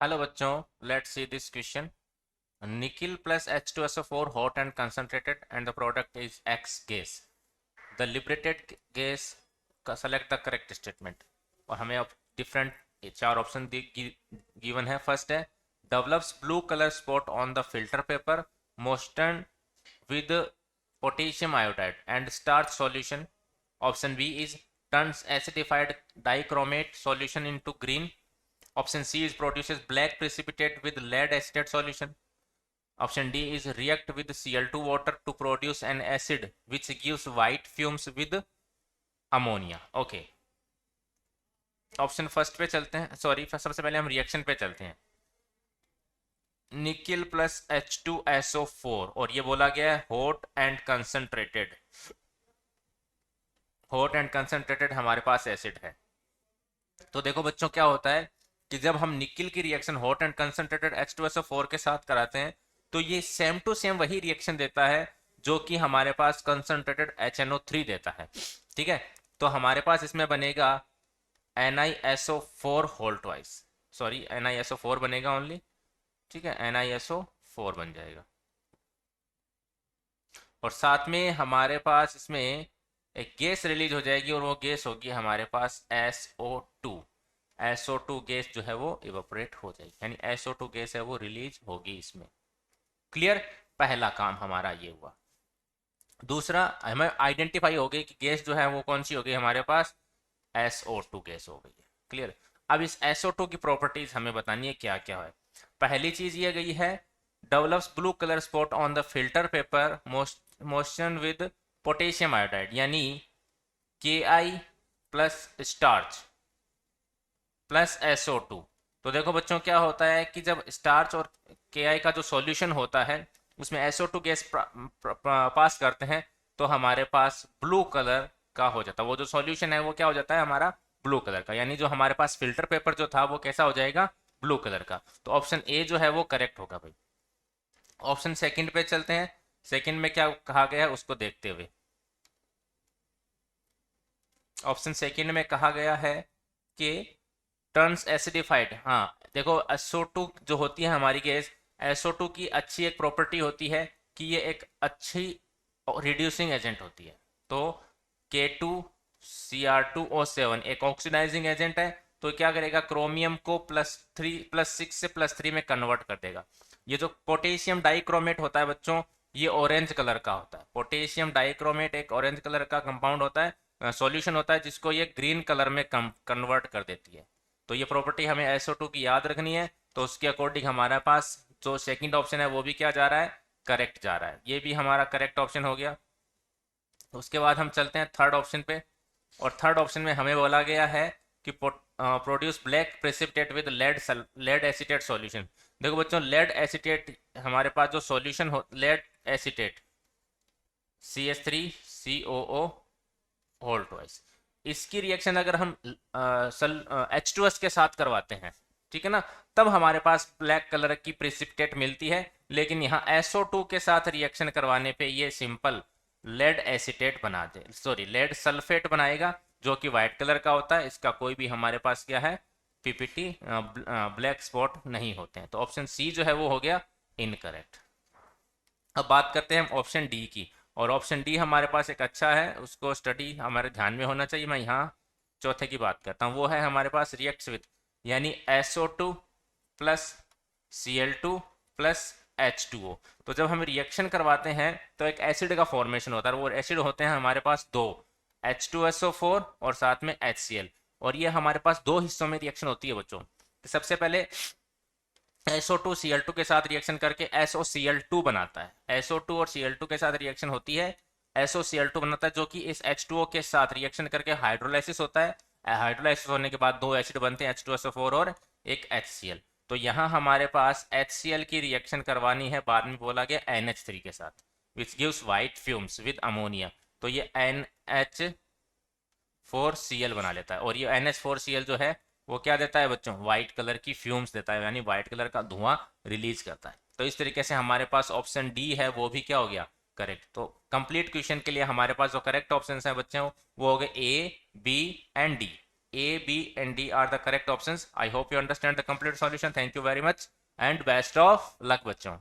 Hello बच्चों, let's see this question. Nickel plus H2SO4 hot and concentrated and the product is X gas. The liberated gas का select the correct statement. और हमें अब different चार option given है. First है develops blue color spot on the filter paper moistened with potassium iodide and starch solution. Option B is turns acidified dichromate solution into green. Option C is produces black precipitate with lead acetate solution. Option D is react with Cl2 water to produce an acid which gives white fumes with ammonia. Okay. Option first पे चलते हैं. Sorry, सबसे पहले हम reaction पे चलते हैं. Nickel plus H2SO4 और ये बोला गया है hot and concentrated. Hot and concentrated हमारे पास एसिड है. तो देखो बच्चों, क्या होता है कि जब हम निकिल की reaction hot and concentrated H2SO4 के साथ कराते हैं तो ये सेम टू सेम वही रिएक्शन देता है जो कि हमारे पास कंसंट्रेटेड HNO3 देता है. ठीक है, तो हमारे पास इसमें बनेगा NiSO4 whole twice. Sorry, NiSO4 बनेगा ओनली. ठीक है, NiSO4 बन जाएगा. और साथ में हमारे पास इसमें एक गैस रिलीज हो जाएगी और वो गैस होगी हमारे पास SO2. SO2 गैस जो है वो इवेपोरेट हो जाएगी, यानी SO2 गैस है वो रिलीज होगी इसमें. क्लियर. पहला काम हमारा ये हुआ. दूसरा, हमें आइडेंटिफाई हो गई कि गैस जो है वो कौन सी हो गई हमारे पास SO2 गैस हो गई है. क्लियर. अब इस SO2 की प्रॉपर्टीज हमें बतानी है क्या क्या है. पहली चीज ये गई है develops blue colour spot on the filter paper motion with potassium iodide, यानी Ki plus starch plus SO2. तो देखो बच्चों, क्या होता है कि जब स्टार्च और Ki का जो सॉल्यूशन होता है उसमें SO2 गैस पास करते हैं तो हमारे पास ब्लू कलर का हो जाता है. वो जो सॉल्यूशन है वो क्या हो जाता है हमारा ब्लू कलर का, यानी जो हमारे पास फिल्टर पेपर जो था वो कैसा हो जाएगा ब्लू कलर का. तो ऑप्शन ए जो है वो करेक्ट होगा भाई. ऑप्शन सेकंड पे चलते हैं. सेकंड में क्या कहा गया है उसको देखते हुए. ऑप्शन सेकंड में कहा गया है कि टर्न्स एसिडिफाइड. हाँ देखो, SO2 जो होती है हमारी गैस, SO2 की अच्छी एक प्रॉपर्टी होती है कि ये एक अच्छी रिड्यूसिंग एजेंट होती है. तो K2Cr2O7 एक ऑक्सीडाइजिंग एजेंट है. तो क्या करेगा, क्रोमियम को +6 से +3 में कन्वर्ट कर देगा. ये जो पोटेशियम डाइक्रोमेट होता है बच्चों, ये ऑरेंज कलर का होता है. पोटेशियम डाइक्रोमेट एक ऑरेंज कलर का कंपाउंड होता है, सॉल्यूशन होता है, जिसको ये ग्रीन कलर में कन्वर्ट कर देती है. तो ये प्रॉपर्टी हमें SO2 की याद रखनी है. तो उसके अकॉर्डिंग हमारे पास जो सेकंड ऑप्शन है वो भी क्या जा रहा है, करेक्ट जा रहा है. ये भी हमारा करेक्ट ऑप्शन हो गया. उसके बाद हम चलते हैं थर्ड ऑप्शन पे. और थर्ड ऑप्शन में हमें बोला गया है कि produce black precipitate with lead acetate solution. देखो बच्चों, लेड एसिटेट हमारे पास जो सॉल्यूशन हो, lead acetate CH3COO whole twice, इसकी रिएक्शन अगर हम H2S के साथ करवाते हैं, ठीक है ना, तब हमारे पास ब्लैक कलर की प्रेसिपिटेट मिलती है. लेकिन यहाँ SO2 के साथ रिएक्शन करवाने पे ये सिंपल लेड एसिटेट बना दे, सॉरी लेड सल्फेट बनाएगा, जो कि व्हाइट कलर का होता है. इसका कोई भी हमारे पास क्या है PPT ब्लैक स्पॉट नहीं होते हैं. तो ऑप्शन सी जो है वो हो गया इनकरेक्ट. अब बात करते हैं हम ऑप्शन डी की. और ऑप्शन डी हमारे पास एक अच्छा है, उसको स्टडी हमारे ध्यान में होना चाहिए. मैं यहाँ चौथे की बात करता हूँ. वो है हमारे पास रिएक्ट्स विद, यानी SO2 plus Cl2 plus H2O. तो जब हम रिएक्शन करवाते हैं तो एक एसिड का फॉर्मेशन होता है. वो एसिड होते हैं हमारे पास दो, H2SO4 और साथ में HCl. और ये हमारे पास दो हिस्सों में रिएक्शन होती है बच्चों. तो सबसे पहले SO2 Cl2 के साथ रिएक्शन करके SOCl2 बनाता है. SO2 और Cl2 के साथ रिएक्शन होती है, SOCl2 बनाता है, जो कि इस H2O के साथ रिएक्शन करके हाइड्रोलाइसिस होता है. हाइड्रोलाइसिस होने के बाद दो एसिड बनते हैं, H2SO4 और एक HCl. तो यहाँ हमारे पास HCl की रिएक्शन करवानी है, बाद में बोला गया NH3 के साथ, which gives white fumes with ammonia. तो ये NH4Cl बना लेता है. और ये NH4Cl जो है वो क्या देता है बच्चों, व्हाइट कलर की फ्यूम्स देता है, यानी व्हाइट कलर का धुआं रिलीज करता है. तो इस तरीके से हमारे पास ऑप्शन डी है वो भी क्या हो गया करेक्ट. तो कंप्लीट क्वेश्चन के लिए हमारे पास जो करेक्ट ऑप्शन है बच्चों वो हो गए A, B and D. A, B and D are the correct options. I hope you understand the complete solution. Thank you very much and best of luck बच्चों.